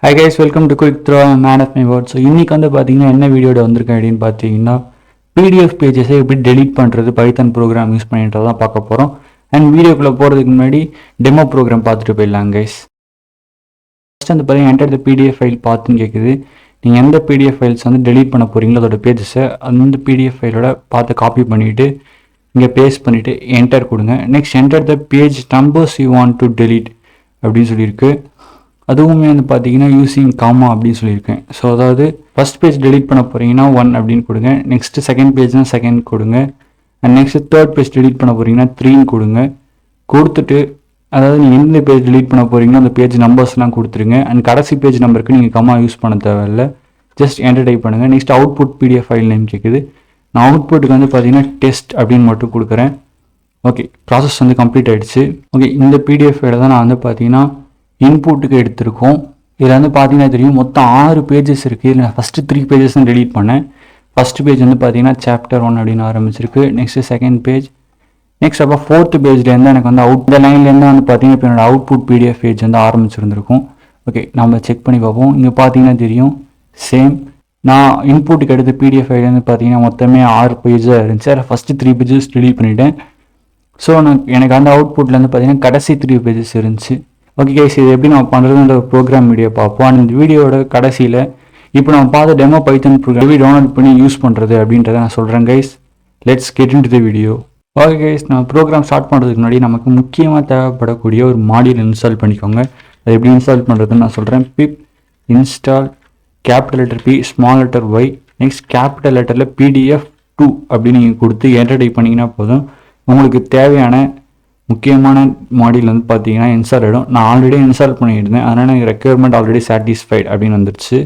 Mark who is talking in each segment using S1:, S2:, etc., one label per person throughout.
S1: Hi guys, welcome to Quick Throw. I'm man of my word. So இன்றைக்கி வந்து பார்த்தீங்கன்னா என்ன வீடியோட வந்திருக்கேன் அப்படின்னு பார்த்தீங்கன்னா பிடிஎஃப் பேஜஸை எப்படி டெலீட் பண்ணுறது பைத்தன் ப்ரோக்ராம் யூஸ் பண்ணிட்டு தான் பார்க்க போகிறோம். அண்ட் வீடியோக்குள்ளே போகிறதுக்கு முன்னாடி டெமோ ப்ரோக்ராம் பார்த்துட்டு போயிடலாம் கைஸ். ஃபஸ்ட் வந்து பார்த்தீங்கன்னா என்டர் த பிடிஎஃப் ஃபைல் பார்த்துன்னு கேட்குது. நீங்கள் எந்த பிடிஎஃப் ஃபைல்ஸ் வந்து டெலீட் பண்ண போகிறீங்களோ அதோட பேஜஸை அந்த பிடிஎஃப் ஃபைலோட பார்த்து காப்பி பண்ணிவிட்டு இங்கே பேஸ்ட் பண்ணிவிட்டு என்டர் கொடுங்க. Next enter the page numbers you want to delete அப்படின்னு சொல்லியிருக்கு. அதுவுமே வந்து பார்த்தீங்கன்னா யூஸிங் காமா அப்படின்னு சொல்லியிருக்கேன். ஸோ அதாவது ஃபஸ்ட் பேஜ் டெலீட் பண்ண போகிறீங்கன்னா 1 அப்படின்னு கொடுங்க. நெக்ஸ்ட்டு செகண்ட் பேஜ்னா செகண்ட் கொடுங்க. And next third page delete பண்ண போகிறீங்கன்னா 3 கொடுங்க. கொடுத்துட்டு அதாவது நீங்கள் எந்த பேஜ் டெலீட் பண்ண போகிறீங்களோ அந்த பேஜ் நம்பர்ஸ்லாம் கொடுத்துருங்க. அண்ட் கடைசி பேஜ் நம்பருக்கு நீங்கள் கமா யூஸ் பண்ண தேவையில்லை, ஜஸ்ட் என்டர் டைப் பண்ணுங்கள். Next output PDF file name கேட்குது. நான் அவுட்புட்டுக்கு வந்து பார்த்தீங்கன்னா டெஸ்ட் அப்படின்னு மட்டும் கொடுக்குறேன். ஓகே, ப்ராசஸ் வந்து கம்ப்ளீட் ஆகிடுச்சு. ஓகே, இந்த பிடிஎஃப் ஃபைலை தான் நான் வந்து பார்த்தீங்கன்னா இன்புட்டுக்கு எடுத்திருக்கோம். இதில் வந்து பார்த்தீங்கன்னா தெரியும் மொத்தம் 6 பேஜஸ் இருக்குது. இதில் நான் ஃபஸ்ட்டு 3 பேஜஸ் தான் டெலீட் பண்ணேன். ஃபஸ்ட்டு பேஜ் வந்து பார்த்தீங்கன்னா சாப்டர் 1 அப்படின்னு ஆரம்பிச்சிருக்கு. Next second page. நெக்ஸ்ட் அப்போ 4th பேஜ்லேருந்து எனக்கு வந்து இந்த லைன்லேருந்து வந்து பார்த்தீங்கன்னா இப்போ என்னோட அவுட்புட் பிடிஎஃப் பேஜ் வந்து ஆரம்பிச்சிருந்துருக்கும். ஓகே, நம்ம செக் பண்ணி பார்ப்போம். இங்கே பார்த்தீங்கன்னா தெரியும் சேம். நான் இன்புட்டுக்கு எடுத்த பிடிஎஃப் ஃபைல் வந்து பார்த்தீங்கன்னா மொத்தமே 6 பேஜாக இருந்துச்சு. அதில் ஃபஸ்ட்டு 3 பேஜஸ் டெலீட் பண்ணிவிட்டேன். ஸோ எனக்கு அந்த அவுட்புட்டில் வந்து பார்த்தீங்கன்னா கடைசி 3 பேஜஸ் இருந்துச்சு. ஓகே கைஸ், இது எப்படி நம்ம பண்ணுறதுன்ற ப்ரோக்ராம் வீடியோ பார்ப்போம். அண்ட் இந்த வீடியோட கடைசியில் இப்போ நம்ம பார்த்த டெமோ பைத்தன் ப்ரோக்ராம் எப்படி டவுன்லோட் பண்ணி யூஸ் பண்ணுறது அப்படின்றத நான் சொல்கிறேன் guys. Let's get into the video. Okay guys, நம்ம ப்ரோக்ராம் ஸ்டார்ட் பண்ணுறதுக்கு முன்னாடி நமக்கு முக்கியமாக தேவைப்படக்கூடிய ஒரு மாடியூல் இன்ஸ்டால் பண்ணிக்கோங்க. அது எப்படி இன்ஸ்டால் பண்ணுறதுன்னு நான் சொல்கிறேன். Pip install capital letter P small letter Y next capital லெட்டரில் PDF2 அப்படின்னு நீங்கள் கொடுத்து என்டர் டைப் பண்ணிங்கன்னா போதும். உங்களுக்கு தேவையான முக்கியமான மாடியூல் வந்து பார்த்தீங்கன்னா இன்ஸ்டால் ஆகிடும். நான் ஆல்ரெடி இன்ஸ்டால் பண்ணியிருந்தேன், அதனால் எனக்கு ரெக்யர்மெண்ட் ஆல்ரெடி சாட்டிஸ்ஃபைட் அப்படின்னு வந்துருச்சு.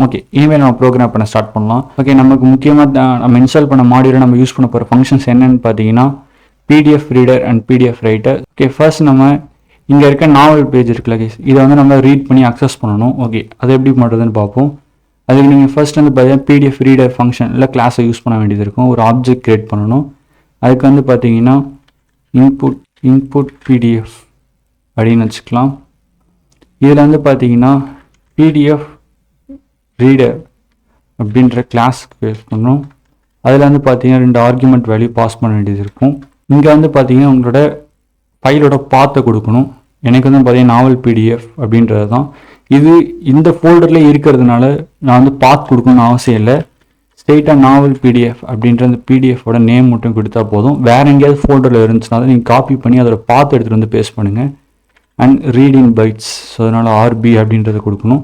S1: ஓகே, இனிமேல் நம்ம ப்ரோக்ராம் பண்ண ஸ்டார்ட் பண்ணலாம். ஓகே, நமக்கு முக்கியமாக நம்ம இன்ஸ்டால் பண்ண மாடியூலில் நம்ம யூஸ் பண்ண போகிற ஃபங்க்ஷன்ஸ் என்னென்னு பார்த்தீங்கன்னா PDF reader and PDF writer. Okay, first நம்ம இங்கே இருக்க நாவல் பேஜ் இருக்குல்ல கேஸ், இதை வந்து நம்ம ரீட் பண்ணி அக்சஸ் பண்ணணும். ஓகே, அதை எப்படி பண்ணுறதுன்னு பார்ப்போம். அதுக்கு நீங்கள் ஃபர்ஸ்ட் வந்து பார்த்தீங்கன்னா PDF ரீடர் ஃபங்க்ஷன் இல்லை கிளாஸை யூஸ் பண்ண வேண்டியது இருக்கும். ஒரு ஆப்ஜெக்ட் க்ரியேட் பண்ணணும். அதுக்கு வந்து பார்த்தீங்கன்னா இன்புட் PDF அப்படின்னு வச்சுக்கலாம். இதில் வந்து பார்த்தீங்கன்னா PDF ரீடர் அப்படின்ற கிளாஸ் யூஸ் பண்ணணும். அதில் வந்து பார்த்தீங்கன்னா 2 ஆர்குமெண்ட் வேல்யூ பாஸ் பண்ண வேண்டியது இருக்கும். இங்கே வந்து பார்த்தீங்கன்னா உங்களோட ஃபைலோட பாத்தை கொடுக்கணும். எனக்கு வந்து பார்த்தீங்கன்னா நாவல் PDF அப்படின்றது தான். இது இந்த ஃபோல்டரில் இருக்கிறதுனால நான் வந்து பாத் கொடுக்கணும்னு அவசியம் இல்லை. ஸ்ட்ரெயிட்டாக நாவல் PDF அப்படின்ற அந்த பிடிஎஃபோட நேம் மட்டும் கொடுத்தா போதும். வேறு எங்கேயாவது ஃபோல்டரில் இருந்துச்சுன்னா தான் நீங்கள் காப்பி பண்ணி அதோட பார்த்து எடுத்துகிட்டு வந்து பேஸ்ட் பண்ணுங்கள். அண்ட் ரீடிங் பைட்ஸ், ஸோ அதனால் RB அப்படின்றத கொடுக்கணும்.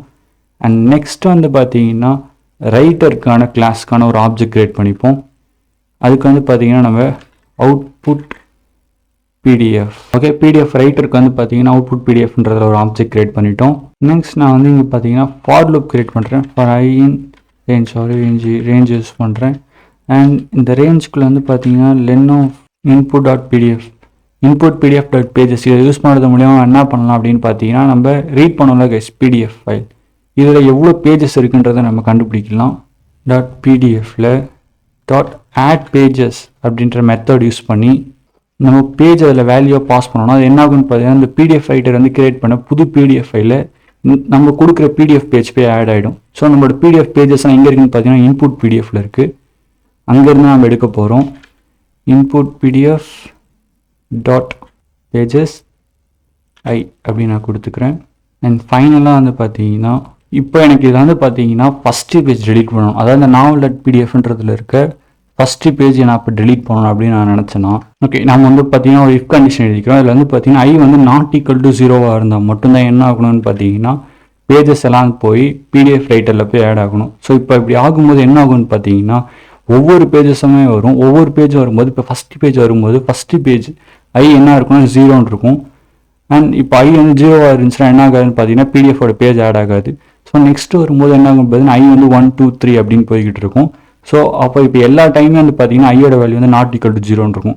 S1: அண்ட் நெக்ஸ்ட் வந்து பார்த்தீங்கன்னா ரைட்டருக்கான கிளாஸ்க்கான ஒரு ஆப்ஜெக்ட் க்ரியேட் பண்ணிப்போம். அதுக்கு வந்து பார்த்தீங்கன்னா நம்ம அவுட்புட் PDF. ஓகே, PDF ரைட்டருக்கு வந்து பார்த்தீங்கன்னா அவுட்புட் PDFன்றதில் ஒரு ஆப்ஜெக்ட் க்ரியேட் பண்ணிட்டோம். நெக்ஸ்ட் நான் வந்து இங்கே பார்த்தீங்கன்னா ஃபார் லூப் க்ரியேட் பண்ணுறேன். For I in range use பண்ணுறேன். அண்ட் இந்த ரேஞ்சுக்குள்ளே வந்து பார்த்தீங்கன்னா லென் ஆஃப் input.pdf input.pdf.pages இதை யூஸ் பண்ணுறது மூலியமாக என்ன பண்ணலாம் அப்படின்னு பார்த்தீங்கன்னா நம்ம ரீட் பண்ணல கைஸ் PDF ஃபைல். இதில் எவ்வளோ பேஜஸ் இருக்குன்றதை நம்ம கண்டுபிடிக்கலாம். .pdfல .add pages அப்படின்ற மெத்தட் யூஸ் பண்ணி நம்ம பேஜ் அதில் வேல்யூவை பாஸ் பண்ணணும். அது என்ன ஆகுன்னு பார்த்தீங்கன்னா இந்த PDF ரைட்டர் வந்து கிரியேட் பண்ண புது PDF ஃபைலில் நம்ம கொடுக்குற PDF பேஜ் போய் ஆட் ஆகிடும். ஸோ நம்மளோட PDF பேஜஸ்லாம் எங்கே இருக்குன்னு பார்த்தீங்கன்னா இன்புட் PDFல இருக்குது. அங்கேருந்து நம்ம எடுக்க போகிறோம். இன்புட் PDF டாட் பேஜஸ் ஐ அப்படின்னு நான் கொடுத்துக்கிறேன். அண்ட் ஃபைனலாக வந்து பார்த்தீங்கன்னா இப்போ எனக்கு இதில் வந்து பார்த்தீங்கன்னா ஃபஸ்ட்டு பேஜ் டெலீட் பண்ணணும். அதாவது இந்த naval.pdfன்றதில் இருக்க ஃபஸ்ட்டு பேஜ் நான் இப்போ டெலீட் பண்ணணும் அப்படின்னு நான் நினச்சேன்னா ஓகே, நம்ம வந்து பார்த்தீங்கன்னா ஒரு இஃப் கண்டிஷன் எழுதிக்கிறோம். இதில் வந்து பார்த்தீங்கன்னா I வந்து ≠0 இருந்தால் மட்டும்தான் என்ன ஆகணும்னு பார்த்தீங்கன்னா பேஜஸ் எல்லாம் போய் PDF ரைட்டரில் போய் ஆட் ஆகணும். ஸோ இப்போ இப்படி ஆகும்போது என்ன ஆகும்னு பார்த்தீங்கன்னா ஒவ்வொரு பேஜஸுமே வரும். ஒவ்வொரு பேஜ் வரும்போது இப்போ ஃபஸ்ட்டு பேஜ் வரும்போது ஃபஸ்ட்டு பேஜ் I என்ன இருக்குன்னா 0 இருக்கும். அண்ட் இப்போ I வந்து 0 இருந்துச்சுன்னா என்ன ஆகாதுன்னு பார்த்தீங்கன்னா PDFோட பேஜ் ஆட் ஆகாது. ஸோ நெக்ஸ்ட் வரும்போது என்ன ஆகும் பார்த்தீங்கன்னா I வந்து 1 2 3 அப்படின்னு போய்கிட்டு இருக்கும். ஸோ அப்போ இப்போ எல்லா டைமே வந்து பார்த்தீங்கன்னா ஐயோட வேல்யூ வந்து ≠0 இருக்கும்.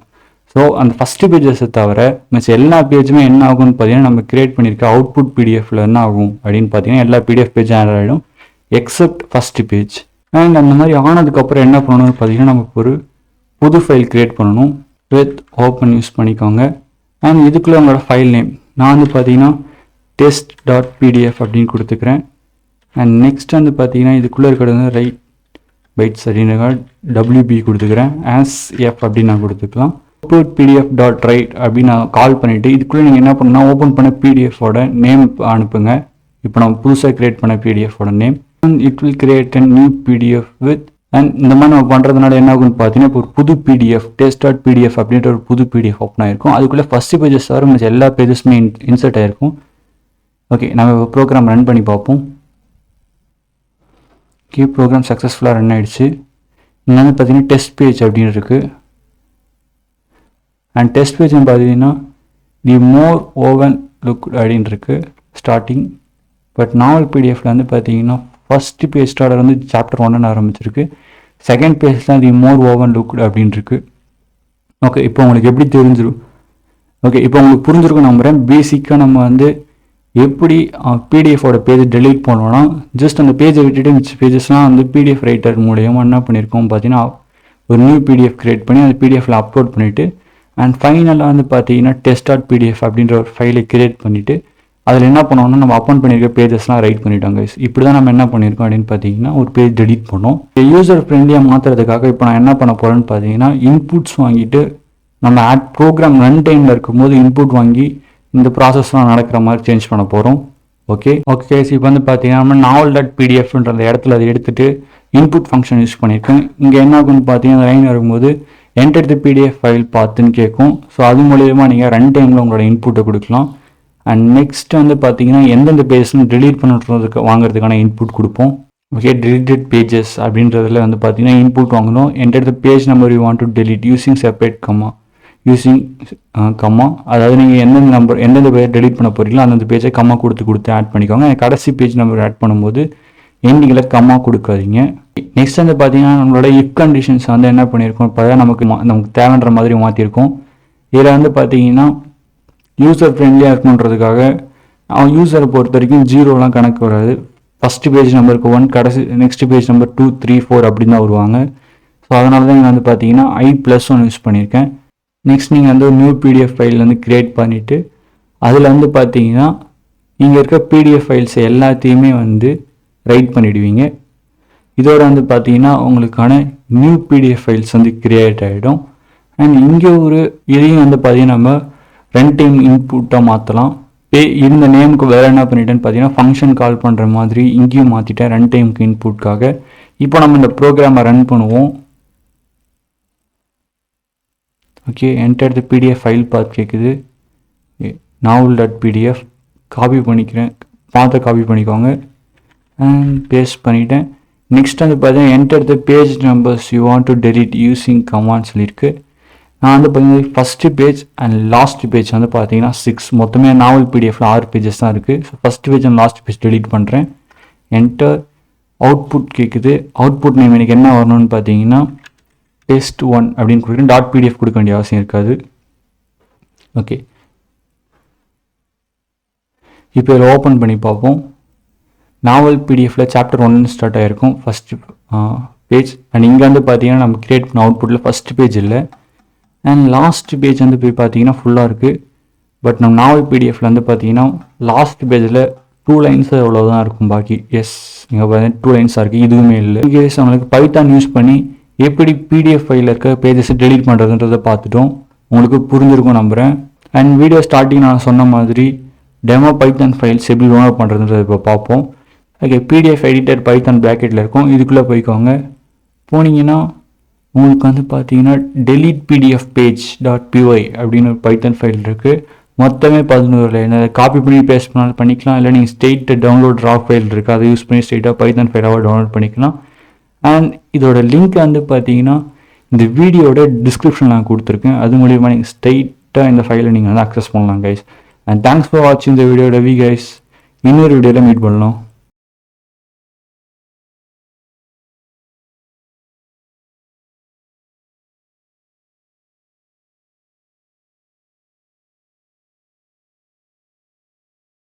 S1: ஸோ அந்த ஃபஸ்ட்டு பேஜஸை தவிர மிச்ச எல்லா பேஜுமே என்ன ஆகும்னு பார்த்தீங்கன்னா நம்ம கிரியேட் பண்ணியிருக்க அவுட்புட் PDFல என்ன ஆகும் அப்படின்னு பார்த்தீங்கன்னா எல்லா PDF பேஜும் ஆட் ஆகிடும் எக்ஸப்ட் ஃபஸ்ட்டு பேஜ். அண்ட் அந்த மாதிரி ஆனதுக்கப்புறம் என்ன பண்ணணும்னு பார்த்தீங்கன்னா நமக்கு ஒரு புது ஃபைல் கிரியேட் பண்ணணும். வித் ஓப்பன் யூஸ் பண்ணிக்கோங்க. அண்ட் இதுக்குள்ளே உங்களோட ஃபைல் நேம் நான் வந்து பார்த்தீங்கன்னா test.pdf அப்படின்னு கொடுத்துக்கிறேன். அண்ட் நெக்ஸ்ட் வந்து பார்த்தீங்கன்னா இதுக்குள்ளே இருக்கிறது வந்து ரைட் பைட்ஸ் அப்படின்னு WB கொடுத்துக்கிறேன். as f அப்படின்னு நான் கொடுத்துக்கலாம். output pdf.write அப்படின்னு நான் கால் பண்ணிவிட்டு இதுக்குள்ளே நீங்கள் என்ன பண்ணணும்னா ஓப்பன் பண்ண பிடிஎஃபோட நேம் அனுப்புங்க. இப்போ நம்ம புதுசாக க்ரியேட் பண்ண பிடிஎஃபோட name. It will create a new PDF with and இந்த மாதிரி நம்ம பண்ணுறதுனால என்ன ஆகும்னு பார்த்தீங்கன்னா இப்போ ஒரு புது பிடிஎஃப் test.pdf அப்படின்ற ஒரு புது பிடிஎஃப் ஓப்பன் ஆகிருக்கும். அதுக்குள்ளே ஃபஸ்ட்டு பேஜஸ் தவிர எல்லா பேஜஸுமே இன்சர்ட் ஆகிருக்கும். ஓகே, நம்ம இப்போ ப்ரோக்ராம் ரன் பண்ணி பார்ப்போம். ஓகே, ப்ரோக்ராம் சக்ஸஸ்ஃபுல்லாக ரன் ஆகிடுச்சு. இங்கே வந்து பார்த்தீங்கன்னா டெஸ்ட் பேஜ் அப்படின்னு இருக்குது. அண்ட் டெஸ்ட் பேஜ்னு பார்த்தீங்கன்னா தி மோர் ஓவன் லுக் அப்படின்னு இருக்குது ஸ்டார்டிங். பட் நாவல் பிடிஎஃப்ல வந்து பார்த்தீங்கன்னா ஃபஸ்ட்டு பேஜ் ஸ்டார்டர் வந்து சாப்டர் 1 ஆரம்பிச்சிருக்கு. செகண்ட் பேஜ் தான் தி மோர் ஓவன் லுக் அப்படின்னு இருக்கு. ஓகே, இப்போ உங்களுக்கு எப்படி தெரிஞ்சிடும்? ஓகே, இப்போ உங்களுக்கு புரிஞ்சிருக்கும் நம்புகிறேன். பேசிக்காக நம்ம வந்து எப்படி பிடிஎஃபோட பேஜ் டெலீட் பண்ணோன்னா ஜஸ்ட் அந்த பேஜை விட்டுட்டு மிச்ச பேஜஸ்லாம் வந்து பிடிஎஃப் ரைட்டர் மூலியமாக என்ன பண்ணியிருக்கோம் பார்த்தீங்கன்னா ஒரு நியூ பிடிஎஃப் க்ரியேட் பண்ணி அந்த பிடிஎஃப்ல அப்லோட் பண்ணிவிட்டு அண்ட் ஃபைனலாக வந்து பார்த்தீங்கன்னா test.pdf அப்படின்ற ஒரு ஃபைலை க்ரியேட் பண்ணிவிட்டு அதில் என்ன பண்ணுவோம்னா நம்ம அப்லோட் பண்ணியிருக்க பேஜஸ்லாம் ரைட் பண்ணிட்டோங்க. இப்படி தான் நம்ம என்ன பண்ணியிருக்கோம் அப்படின்னு பார்த்தீங்கன்னா ஒரு பேஜ் டெலீட் பண்ணோம். யூசர் ஃப்ரெண்ட்லியாக மாற்றுறதுக்காக இப்போ நான் என்ன பண்ண போகிறேன்னு பார்த்தீங்கன்னா இன்புட்ஸ் வாங்கிட்டு நம்ம ப்ரோக்ராம் ரன் டைமில் இருக்கும்போது இன்புட் வாங்கி இந்த ப்ராசஸ்லாம் நடக்கிற மாதிரி சேஞ்ச் பண்ண போகிறோம். ஓகே, இப்போ வந்து பார்த்தீங்கன்னா நம்ம நாவல்.pdfன்ற அந்த இடத்துல அதை எடுத்துகிட்டு இன்புட் ஃபங்க்ஷன் யூஸ் பண்ணியிருக்கேன். இங்கே என்ன ஆகுன்னு பார்த்தீங்கன்னா லைன் வரும்போது enter the pdf ஃபைல் பார்த்துன்னு கேட்கும். ஸோ அது மூலயமா நீங்கள் ரன் டைமில் உங்களோட இன்புட்டை கொடுக்கலாம். அண்ட் நெக்ஸ்ட் வந்து பார்த்தீங்கன்னா எந்தெந்த பேஜஸ்ன்னு டெலீட் பண்ணுறதுக்கு வாங்குறதுக்கான இன்புட் கொடுப்போம். ஓகே, deleted pages அப்படின்றதுல வந்து பார்த்தீங்கன்னா இன்புட் வாங்கணும். enter the page number you want to delete using separate comma அதாவது நீங்கள் எந்தெந்த பேஜ் டெலீட் பண்ண போகிறீங்களோ அந்தந்த பேஜை கம்மா கொடுத்து ஆட் பண்ணிக்கோங்க. கடைசி பேஜ் நம்பர் ஆட் பண்ணும்போது எண்டிங்கில் கம்மா கொடுக்காதீங்க. நெக்ஸ்ட் வந்து பார்த்தீங்கன்னா நம்மளோட இஃப் கண்டிஷன்ஸ் வந்து என்ன பண்ணியிருக்கோம் இப்போ தான் நமக்கு தேவைன்ற மாதிரி மாற்றிருக்கோம். இதில் வந்து பார்த்தீங்கன்னா யூசர் ஃப்ரெண்ட்லியாக இருக்கணுன்றதுக்காக அவன் யூசரை பொறுத்த வரைக்கும் 0லாம் கணக்கு வராது. ஃபஸ்ட்டு பேஜ் நம்பருக்கு 1, கடைசி நெக்ஸ்ட் பேஜ் நம்பர் 2, 3, 4 அப்படின்னு தான் வருவாங்க. ஸோ அதனால தான் நீங்கள் வந்து பார்த்தீங்கன்னா i+1 யூஸ் பண்ணியிருக்கேன். நெக்ஸ்ட் நீங்கள் வந்து ஒரு நியூ பிடிஎஃப் ஃபைல் வந்து க்ரியேட் பண்ணிவிட்டு அதில் வந்து பார்த்தீங்கன்னா இங்கே இருக்க பிடிஎஃப் ஃபைல்ஸ் எல்லாத்தையுமே வந்து ரைட் பண்ணிவிடுவீங்க. இதோட வந்து பார்த்தீங்கன்னா உங்களுக்கான நியூ பிடிஎஃப் ஃபைல்ஸ் வந்து க்ரியேட் ஆகிடும். அண்ட் இங்கே இதையும் வந்து பார்த்தீங்கன்னா நம்ம ரன் டைம் இன்புட்டாக மாற்றலாம். இந்த நேமுக்கு வேறு என்ன பண்ணிட்டேன்னு பார்த்தீங்கன்னா ஃபங்க்ஷன் கால் பண்ணுற மாதிரி இங்கேயும் மாற்றிட்டேன் ரன் டைமுக்கு இன்புட்காக. இப்போ நம்ம இந்த ப்ரோக்ராமை ரன் பண்ணுவோம். Okay, enter the pdf file பார்த்து கேட்குது. நாவல்.pdf காப்பி பண்ணிக்கிறேன், காப்பி பண்ணிக்கோங்க அண்ட் பேஸ்ட் பண்ணிவிட்டேன். நெக்ஸ்ட் வந்து பார்த்தீங்கன்னா enter the page numbers you want to delete using command சொல்லியிருக்கு. நான் வந்து பார்த்தீங்கன்னா first page and last page வந்து பார்த்தீங்கன்னா 6 மொத்தமே நாவல் பிடிஎஃப்ல 6 பேஜஸ் தான் இருக்குது. So first page and last page delete பண்ணுறேன். என்டர் அவுட்புட் கேட்குது. அவுட்புட் நேம் எனக்கு என்ன வரணும்னு பார்த்தீங்கன்னா test1 அப்படின்னு கொடுக்குறேன். .pdf கொடுக்க வேண்டிய அவசியம் இருக்காது. ஓகே, இப்போ இதில் ஓப்பன் பண்ணி பார்ப்போம். நாவல் பிடிஎஃப்ல சாப்டர் 1 ஸ்டார்ட் ஆகிருக்கும் ஃபஸ்ட்டு பேஜ். அண்ட் இங்கே வந்து பார்த்தீங்கன்னா நம்ம கிரியேட் பண்ண அவுட்புட்டில் ஃபஸ்ட் பேஜ் இல்லை அண்ட் லாஸ்ட் பேஜ் வந்து போய் பார்த்தீங்கன்னா ஃபுல்லாக இருக்குது. பட் நம்ம நாவல் பிடிஎஃப்ல வந்து பார்த்தீங்கன்னா லாஸ்ட் பேஜில் 2 லைன்ஸ் அவ்வளோதான் இருக்கும். பாக்கி இங்கே பார்த்தீங்கன்னா 2 லைன்ஸாக இருக்குது, இதுவுமே இல்லை. கேஸ் அவங்களுக்கு பைத்தான் யூஸ் பண்ணி எப்படி பிடிஎஃப் ஃபைலில் இருக்க பேஜஸை டெலீட் பண்ணுறதுன்றதை பார்த்துட்டோம். உங்களுக்கு புரிஞ்சிருக்கும் நம்புகிறேன். அண்ட் வீடியோ ஸ்டார்டிங் நான் சொன்ன மாதிரி டெமோ பைத்தான் ஃபைல்ஸ் எப்படி டவுன்லோட் பண்ணுறதுன்றதை இப்போ பார்ப்போம். ஓகே, பிடிஎஃப் எடிட்டர் பைத்தான் ப்ராக்கெட்டில் இருக்கும், இதுக்குள்ளே போய்க்கோங்க. போனீங்கன்னா உங்களுக்கு வந்து பார்த்தீங்கன்னா delete pdf page.py அப்படின்னு ஒரு பைத்தான் ஃபைல் இருக்குது. மொத்தமே 11 லைன். அதை காப்பி பண்ணி பேஸ்ட் பண்ணாலும் பண்ணிக்கலாம். இல்லை நீங்கள் ஸ்ட்ரெயிட் டவுன்லோட் ரா ஃபைல் இருக்குது, அதை யூஸ் பண்ணி ஸ்ட்ரெயிட்டாக பைத்தான் ஃபைலாக டவுன்லோட் பண்ணிக்கலாம். அண்ட் இதோட லிங்க் வந்து பார்த்தீங்கன்னா இந்த வீடியோட டிஸ்கிரிப்ஷன் நான் கொடுத்துருக்கேன். அது மூலியமாக நீங்கள் ஸ்ட்ரெயிட்டாக இந்த ஃபைலை நீங்கள் வந்து அக்சஸ் பண்ணலாம் கைஸ். அண்ட் தேங்க்ஸ் ஃபார் வாட்சிங் இந்த வீடியோ. ரவி கைஸ், இன்னொரு வீடியோவில் மீட் பண்ணலாம்.